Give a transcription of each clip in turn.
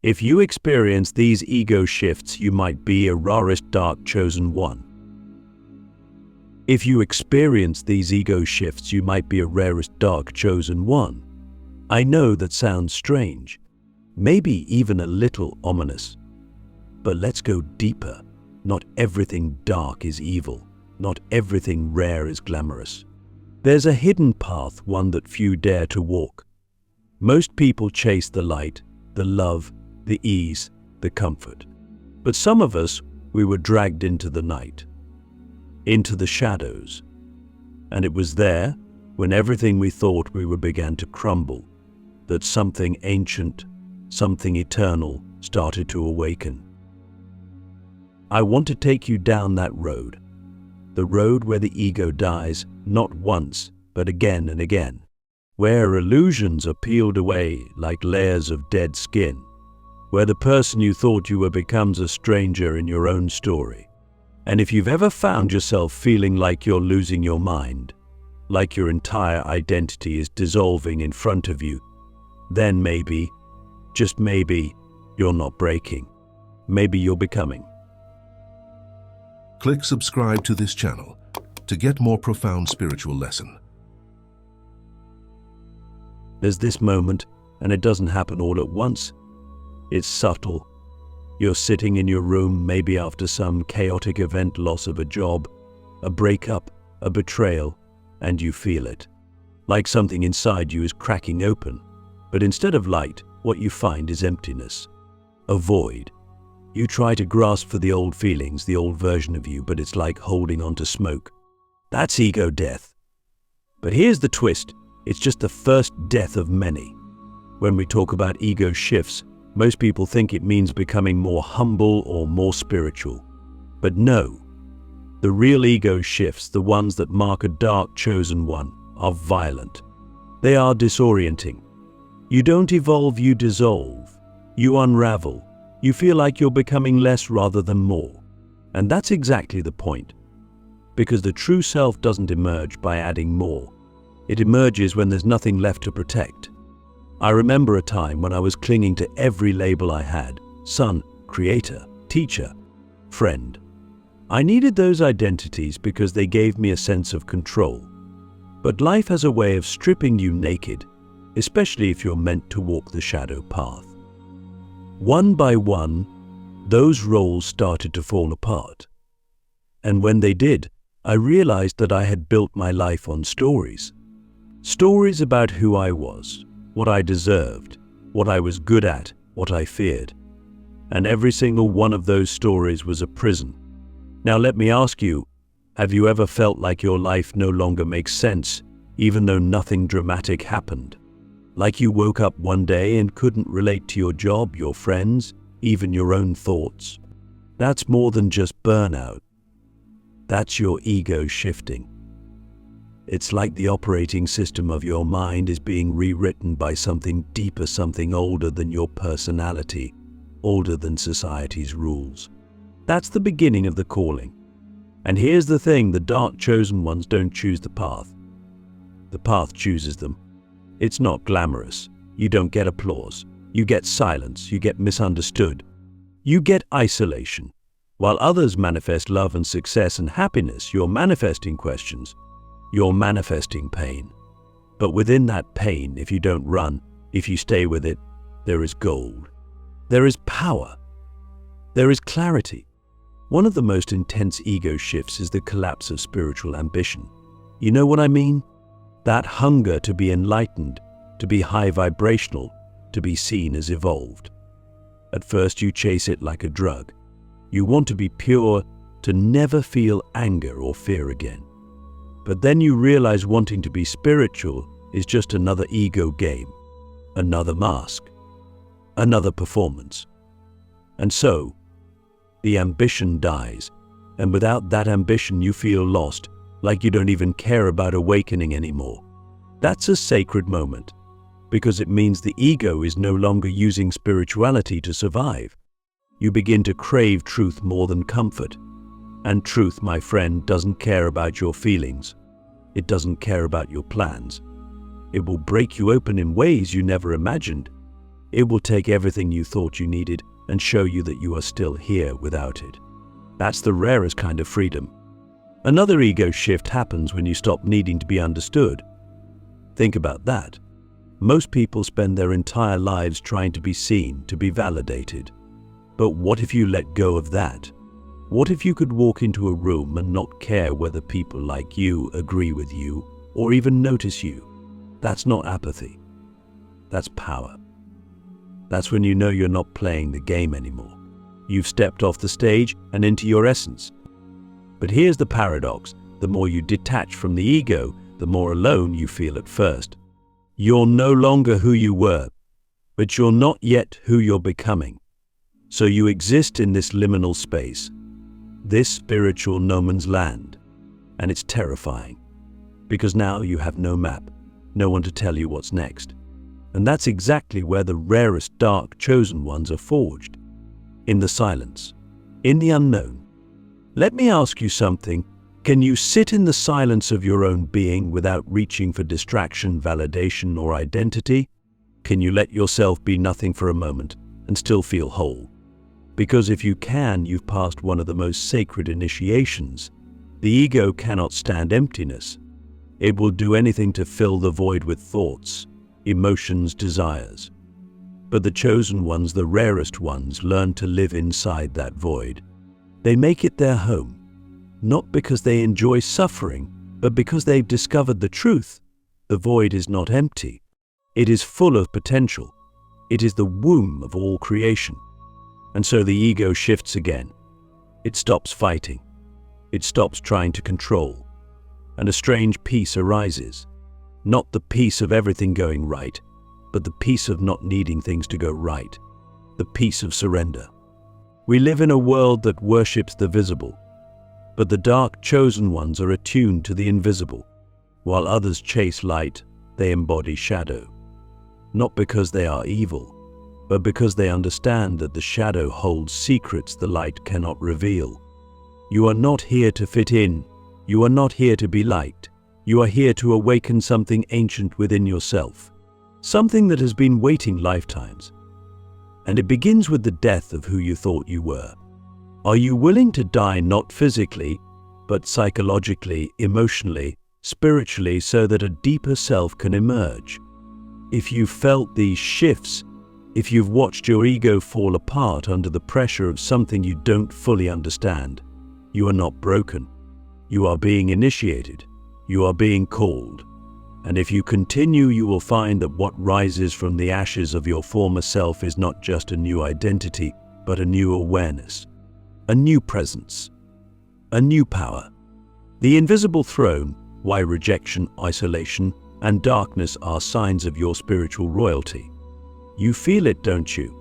If you experience these ego shifts, you might be a rarest dark chosen one. If you experience these ego shifts, you might be a rarest dark chosen one. I know that sounds strange, maybe even a little ominous. But let's go deeper. Not everything dark is evil. Not everything rare is glamorous. There's a hidden path, one that few dare to walk. Most people chase the light, the love, the ease, the comfort. But some of us, we were dragged into the night, into the shadows. And it was there, when everything we thought we were began to crumble, that something ancient, something eternal started to awaken. I want to take you down that road, the road where the ego dies, not once, but again and again, where illusions are peeled away like layers of dead skin, where the person you thought you were becomes a stranger in your own story. And if you've ever found yourself feeling like you're losing your mind, like your entire identity is dissolving in front of you, then maybe, just maybe, you're not breaking. Maybe you're becoming. Click subscribe to this channel to get more profound spiritual lesson. There's this moment, and it doesn't happen all at once. It's subtle. You're sitting in your room, maybe after some chaotic event, loss of a job, a breakup, a betrayal, and you feel it. Like something inside you is cracking open. But instead of light, what you find is emptiness, a void. You try to grasp for the old feelings, the old version of you, but it's like holding on to smoke. That's ego death. But here's the twist. It's just the first death of many. When we talk about ego shifts, most people think it means becoming more humble or more spiritual. But no. The real ego shifts, the ones that mark a dark chosen one, are violent. They are disorienting. You don't evolve, you dissolve. You unravel. You feel like you're becoming less rather than more. And that's exactly the point. Because the true self doesn't emerge by adding more. It emerges when there's nothing left to protect. I remember a time when I was clinging to every label I had: son, creator, teacher, friend. I needed those identities because they gave me a sense of control. But life has a way of stripping you naked, especially if you're meant to walk the shadow path. One by one, those roles started to fall apart. And when they did, I realized that I had built my life on stories. Stories about who I was, what I deserved, what I was good at, what I feared. And every single one of those stories was a prison. Now let me ask you, have you ever felt like your life no longer makes sense, even though nothing dramatic happened? Like you woke up one day and couldn't relate to your job, your friends, even your own thoughts? That's more than just burnout. That's your ego shifting. It's like the operating system of your mind is being rewritten by something deeper, something older than your personality, older than society's rules. That's the beginning of the calling. And here's the thing, the dark chosen ones don't choose the path. The path chooses them. It's not glamorous. You don't get applause. You get silence. You get misunderstood. You get isolation. While others manifest love and success and happiness, you're manifesting questions. You're manifesting pain. But within that pain, if you don't run, if you stay with it, there is gold. There is power. There is clarity. One of the most intense ego shifts is the collapse of spiritual ambition. You know what I mean? That hunger to be enlightened, to be high vibrational, to be seen as evolved. At first you chase it like a drug. You want to be pure, to never feel anger or fear again. But then you realize wanting to be spiritual is just another ego game, another mask, another performance. And so, the ambition dies, and without that ambition you feel lost, like you don't even care about awakening anymore. That's a sacred moment, because it means the ego is no longer using spirituality to survive. You begin to crave truth more than comfort. And truth, my friend, doesn't care about your feelings. It doesn't care about your plans. It will break you open in ways you never imagined. It will take everything you thought you needed and show you that you are still here without it. That's the rarest kind of freedom. Another ego shift happens when you stop needing to be understood. Think about that. Most people spend their entire lives trying to be seen, to be validated. But what if you let go of that? What if you could walk into a room and not care whether people like you, agree with you, or even notice you? That's not apathy. That's power. That's when you know you're not playing the game anymore. You've stepped off the stage and into your essence. But here's the paradox. The more you detach from the ego, the more alone you feel at first. You're no longer who you were, but you're not yet who you're becoming. So you exist in this liminal space, this spiritual no man's land. And it's terrifying, because now you have no map, no one to tell you what's next. And that's exactly where the rarest dark chosen ones are forged. In the silence, in the unknown. Let me ask you something. Can you sit in the silence of your own being without reaching for distraction, validation, or identity? Can you let yourself be nothing for a moment and still feel whole? Because if you can, you've passed one of the most sacred initiations. The ego cannot stand emptiness. It will do anything to fill the void with thoughts, emotions, desires. But the chosen ones, the rarest ones, learn to live inside that void. They make it their home, not because they enjoy suffering, but because they've discovered the truth. The void is not empty. It is full of potential. It is the womb of all creation. And so the ego shifts again. It stops fighting. It stops trying to control. And a strange peace arises. Not the peace of everything going right, but the peace of not needing things to go right. The peace of surrender. We live in a world that worships the visible, but the dark chosen ones are attuned to the invisible. While others chase light, they embody shadow. Not because they are evil, but because they understand that the shadow holds secrets the light cannot reveal. You are not here to fit in. You are not here to be liked. You are here to awaken something ancient within yourself, something that has been waiting lifetimes. And it begins with the death of who you thought you were. Are you willing to die not physically, but psychologically, emotionally, spiritually, so that a deeper self can emerge? If you've felt these shifts, if you've watched your ego fall apart under the pressure of something you don't fully understand, you are not broken. You are being initiated. You are being called. And if you continue, you will find that what rises from the ashes of your former self is not just a new identity, but a new awareness, a new presence, a new power. The invisible throne, why rejection, isolation, and darkness are signs of your spiritual royalty. You feel it, don't you?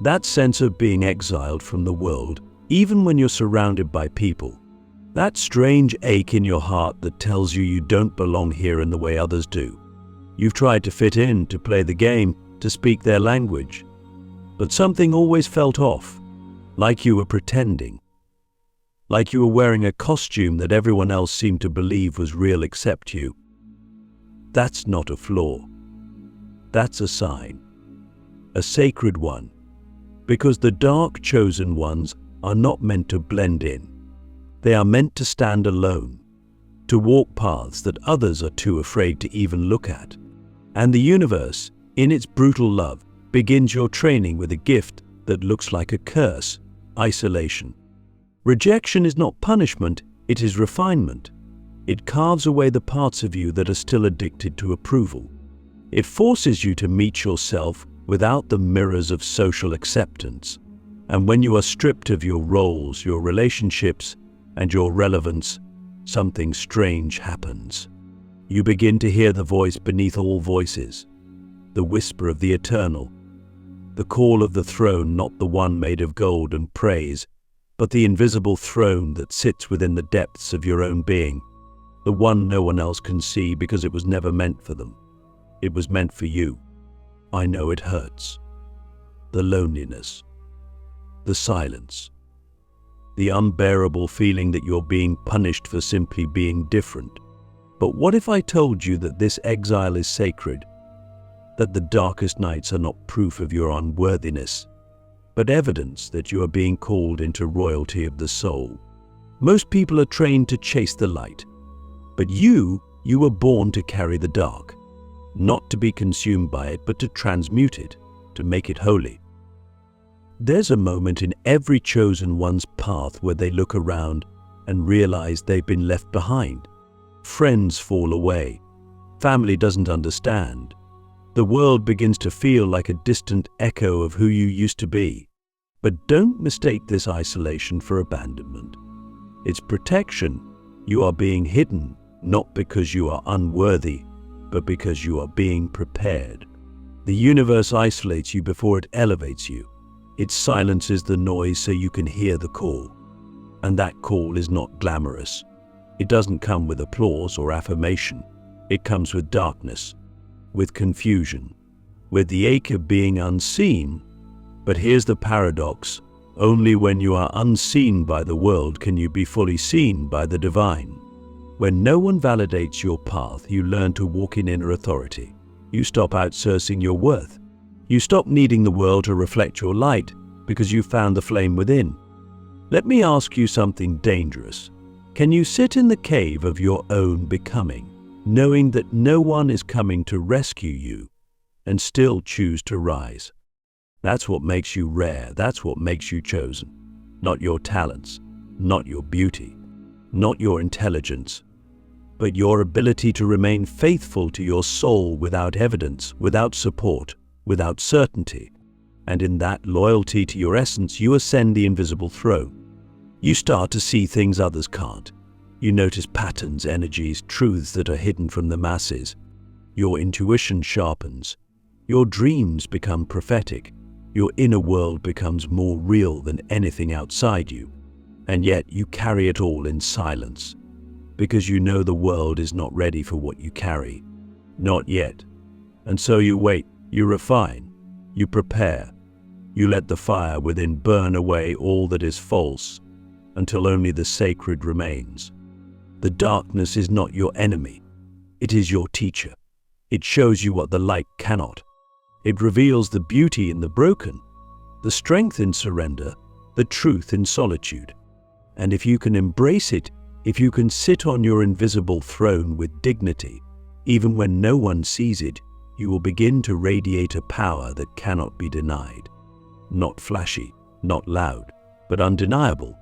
That sense of being exiled from the world, even when you're surrounded by people. That strange ache in your heart that tells you you don't belong here in the way others do. You've tried to fit in, to play the game, to speak their language. But something always felt off, like you were pretending. Like you were wearing a costume that everyone else seemed to believe was real except you. That's not a flaw. That's a sign. A sacred one. Because the dark chosen ones are not meant to blend in. They are meant to stand alone, to walk paths that others are too afraid to even look at. And the universe, in its brutal love, begins your training with a gift that looks like a curse: isolation. Rejection is not punishment, it is refinement. It carves away the parts of you that are still addicted to approval. It forces you to meet yourself without the mirrors of social acceptance. And when you are stripped of your roles, your relationships, and your relevance, something strange happens. You begin to hear the voice beneath all voices, the whisper of the eternal, the call of the throne, not the one made of gold and praise, but the invisible throne that sits within the depths of your own being, the one no one else can see because it was never meant for them. It was meant for you. I know it hurts. The loneliness, the silence, the unbearable feeling that you're being punished for simply being different. But what if I told you that this exile is sacred? that the darkest nights are not proof of your unworthiness, but evidence that you are being called into royalty of the soul. Most people are trained to chase the light, but you were born to carry the dark, not to be consumed by it, but to transmute it, to make it holy. There's a moment in every chosen one's path where they look around and realize they've been left behind. Friends fall away. Family doesn't understand. The world begins to feel like a distant echo of who you used to be. But don't mistake this isolation for abandonment. It's protection. You are being hidden, not because you are unworthy, but because you are being prepared. The universe isolates you before it elevates you. It silences the noise so you can hear the call. And that call is not glamorous. It doesn't come with applause or affirmation. It comes with darkness, with confusion, with the ache of being unseen. But here's the paradox. Only when you are unseen by the world can you be fully seen by the divine. When no one validates your path, you learn to walk in inner authority. You stop outsourcing your worth. You stop needing the world to reflect your light because you found the flame within. Let me ask you something dangerous. Can you sit in the cave of your own becoming, knowing that no one is coming to rescue you, and still choose to rise? That's what makes you rare. That's what makes you chosen. Not your talents, not your beauty, not your intelligence, but your ability to remain faithful to your soul without evidence, without support, without certainty. And in that loyalty to your essence, you ascend the invisible throne. You start to see things others can't. You notice patterns, energies, truths that are hidden from the masses. Your intuition sharpens. Your dreams become prophetic. Your inner world becomes more real than anything outside you. And yet you carry it all in silence, because you know the world is not ready for what you carry. Not yet. And so you wait, you refine, you prepare. You let the fire within burn away all that is false, until only the sacred remains. The darkness is not your enemy. It is your teacher. It shows you what the light cannot. It reveals the beauty in the broken, the strength in surrender, the truth in solitude. And if you can embrace it, if you can sit on your invisible throne with dignity, even when no one sees it, you will begin to radiate a power that cannot be denied. Not flashy, not loud, but undeniable.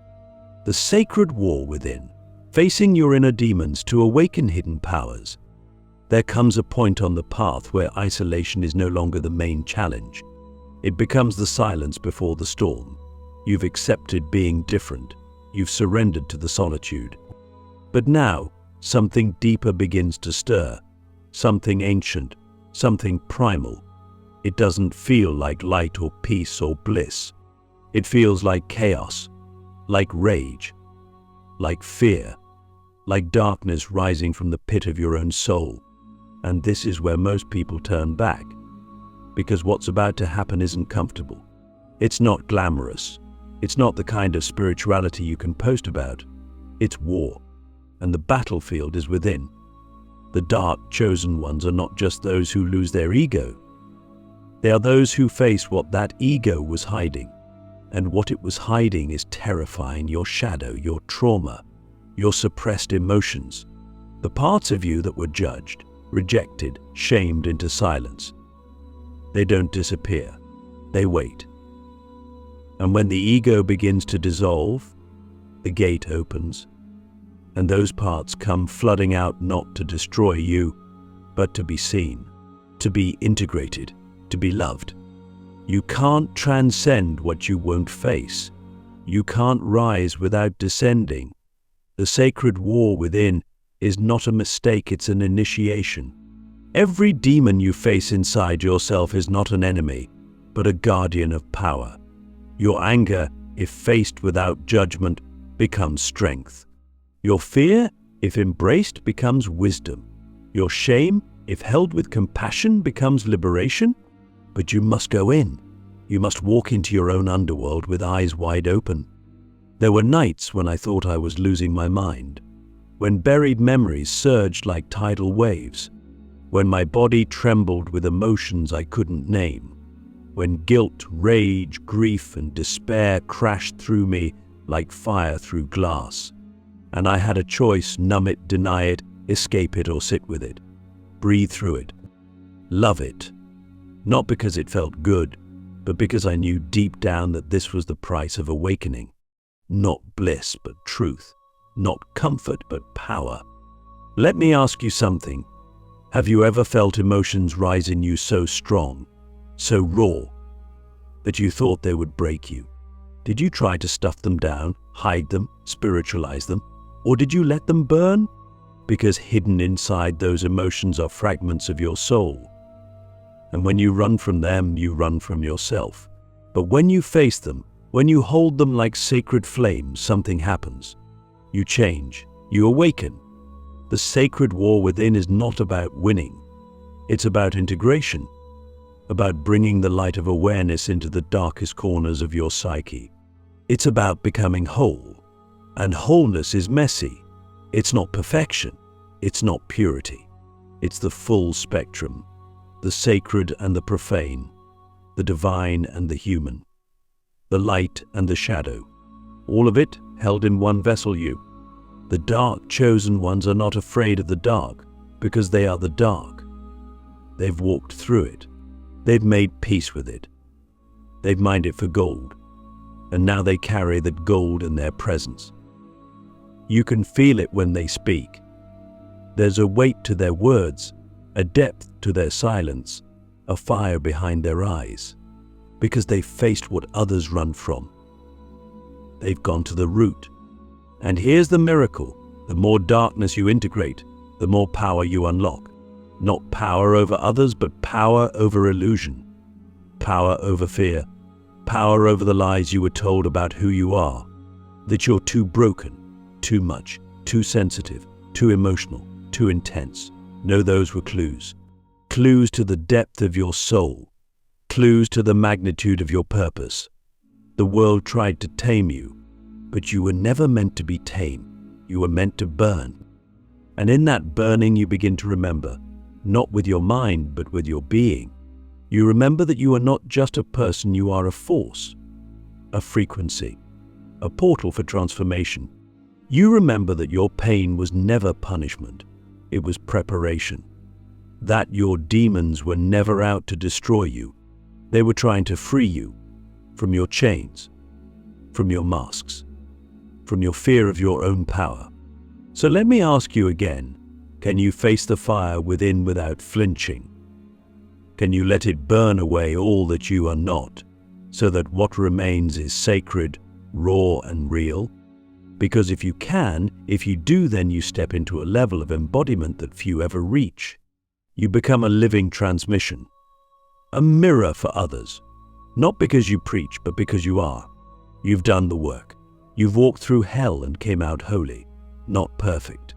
The sacred war within, facing your inner demons to awaken hidden powers. There comes a point on the path where isolation is no longer the main challenge. It becomes the silence before the storm. You've accepted being different. You've surrendered to the solitude. But now, something deeper begins to stir. Something ancient, something primal. It doesn't feel like light or peace or bliss. It feels like chaos, like rage, like fear, like darkness rising from the pit of your own soul. And this is where most people turn back, because what's about to happen isn't comfortable. It's not glamorous. It's not the kind of spirituality you can post about. It's war, and the battlefield is within. The dark chosen ones are not just those who lose their ego. They are those who face what that ego was hiding. And what it was hiding is terrifying: your shadow, your trauma, your suppressed emotions, the parts of you that were judged, rejected, shamed into silence. They don't disappear. They wait. And when the ego begins to dissolve, the gate opens, and those parts come flooding out, not to destroy you, but to be seen, to be integrated, to be loved. You can't transcend what you won't face. You can't rise without descending. The sacred war within is not a mistake, it's an initiation. Every demon you face inside yourself is not an enemy, but a guardian of power. Your anger, if faced without judgment, becomes strength. Your fear, if embraced, becomes wisdom. Your shame, if held with compassion, becomes liberation. But you must go in. You must walk into your own underworld with eyes wide open. There were nights when I thought I was losing my mind, when buried memories surged like tidal waves, when my body trembled with emotions I couldn't name, when guilt, rage, grief, and despair crashed through me like fire through glass, and I had a choice: numb it, deny it, escape it, or sit with it, breathe through it, love it, not because it felt good, but because I knew deep down that this was the price of awakening. Not bliss, but truth. Not comfort, but power. Let me ask you something. Have you ever felt emotions rise in you so strong, so raw, that you thought they would break you? Did you try to stuff them down, hide them, spiritualize them, or did you let them burn? Because hidden inside those emotions are fragments of your soul. And when you run from them, you run from yourself. But when you face them, when you hold them like sacred flames, something happens. You change, you awaken. The sacred war within is not about winning. It's about integration, about bringing the light of awareness into the darkest corners of your psyche. It's about becoming whole. And wholeness is messy. It's not perfection. It's not purity. It's the full spectrum, the sacred and the profane, the divine and the human, the light and the shadow, all of it held in one vessel, you. The dark chosen ones are not afraid of the dark because they are the dark. They've walked through it. They've made peace with it. They've mined it for gold, and now they carry that gold in their presence. You can feel it when they speak. There's a weight to their words, a depth to their silence, a fire behind their eyes, because they've faced what others run from. They've gone to the root. And here's the miracle: the more darkness you integrate, the more power you unlock. Not power over others, but power over illusion, power over fear, power over the lies you were told about who you are, that you're too broken, too much, too sensitive, too emotional, too intense. No, those were clues. Clues to the depth of your soul, clues to the magnitude of your purpose. The world tried to tame you, but you were never meant to be tame. You were meant to burn. And in that burning you begin to remember, not with your mind, but with your being. You remember that you are not just a person, you are a force, a frequency, a portal for transformation. You remember that your pain was never punishment, it was preparation. That your demons were never out to destroy you. They were trying to free you from your chains, from your masks, from your fear of your own power. So let me ask you again, can you face the fire within without flinching? Can you let it burn away all that you are not, so that what remains is sacred, raw and real? Because if you can, if you do, then you step into a level of embodiment that few ever reach. You become a living transmission, a mirror for others, not because you preach, but because you are. You've done the work. You've walked through hell and came out holy, not perfect,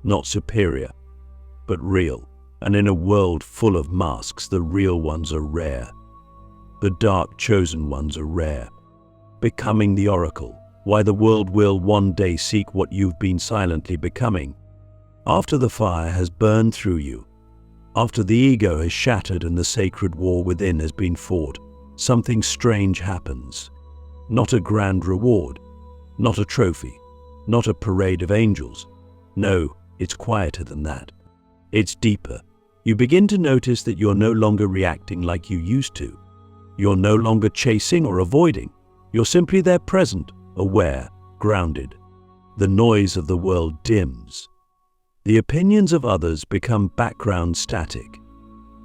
not superior, but real. And in a world full of masks, the real ones are rare. The dark chosen ones are rare. Becoming the oracle, why the world will one day seek what you've been silently becoming. After the fire has burned through you, after the ego has shattered and the sacred war within has been fought, something strange happens. Not a grand reward, not a trophy, not a parade of angels. No, it's quieter than that. It's deeper. You begin to notice that you're no longer reacting like you used to. You're no longer chasing or avoiding. You're simply there, present, aware, grounded. The noise of the world dims. The opinions of others become background static.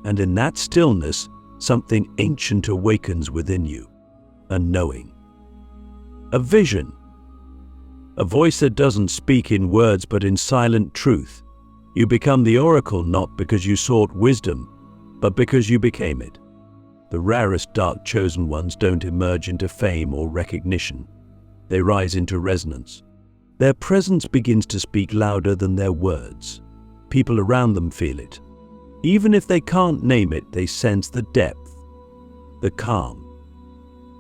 And in that stillness, something ancient awakens within you. A knowing. A vision. A voice that doesn't speak in words but in silent truth. You become the oracle not because you sought wisdom, but because you became it. The rarest dark chosen ones don't emerge into fame or recognition. They rise into resonance. Their presence begins to speak louder than their words. People around them feel it. Even if they can't name it, they sense the depth, the calm,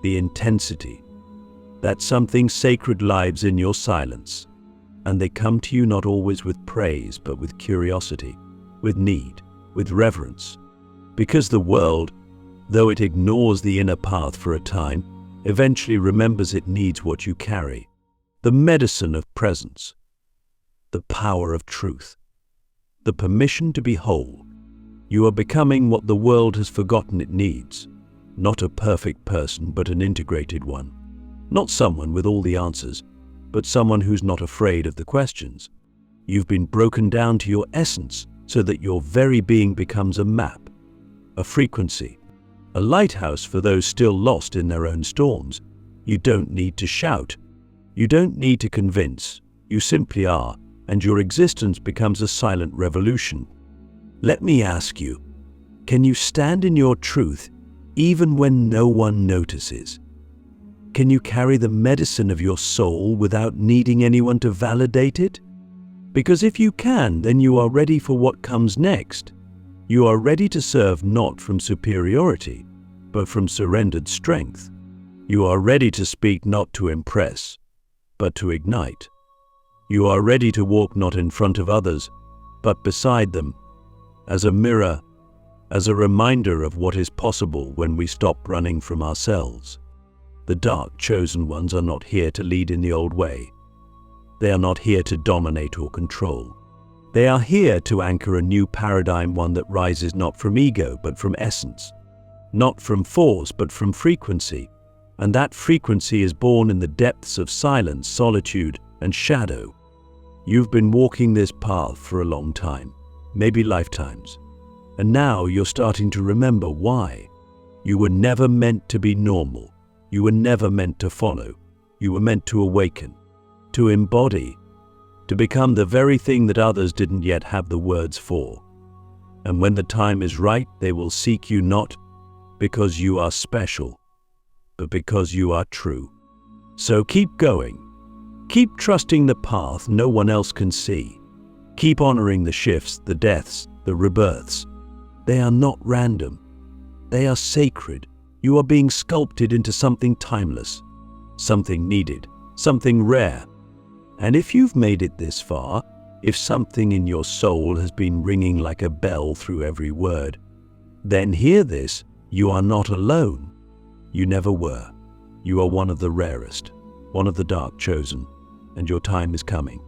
the intensity. That something sacred lives in your silence. And they come to you not always with praise, but with curiosity, with need, with reverence. Because the world, though it ignores the inner path for a time, eventually remembers it needs what you carry. The medicine of presence, the power of truth, the permission to be whole. You are becoming what the world has forgotten it needs. Not a perfect person, but an integrated one. Not someone with all the answers, but someone who's not afraid of the questions. You've been broken down to your essence so that your very being becomes a map, a frequency, a lighthouse for those still lost in their own storms. You don't need to shout. You don't need to convince. You simply are, and your existence becomes a silent revolution. Let me ask you, can you stand in your truth even when no one notices? Can you carry the medicine of your soul without needing anyone to validate it? Because if you can, then you are ready for what comes next. You are ready to serve not from superiority, but from surrendered strength. You are ready to speak not to impress, but to ignite. You are ready to walk not in front of others, but beside them, as a mirror, as a reminder of what is possible when we stop running from ourselves. The dark chosen ones are not here to lead in the old way. They are not here to dominate or control. They are here to anchor a new paradigm, one that rises not from ego, but from essence. Not from force, but from frequency. And that frequency is born in the depths of silence, solitude, and shadow. You've been walking this path for a long time, maybe lifetimes. And now you're starting to remember why. You were never meant to be normal. You were never meant to follow. You were meant to awaken, to embody, to become the very thing that others didn't yet have the words for. And when the time is right, they will seek you not because you are special, but because you are true. So keep going. Keep trusting the path no one else can see. Keep honoring the shifts, the deaths, the rebirths. They are not random. They are sacred. You are being sculpted into something timeless, something needed, something rare. And if you've made it this far, if something in your soul has been ringing like a bell through every word, then hear this: you are not alone. You never were. You are one of the rarest, one of the dark chosen, and your time is coming.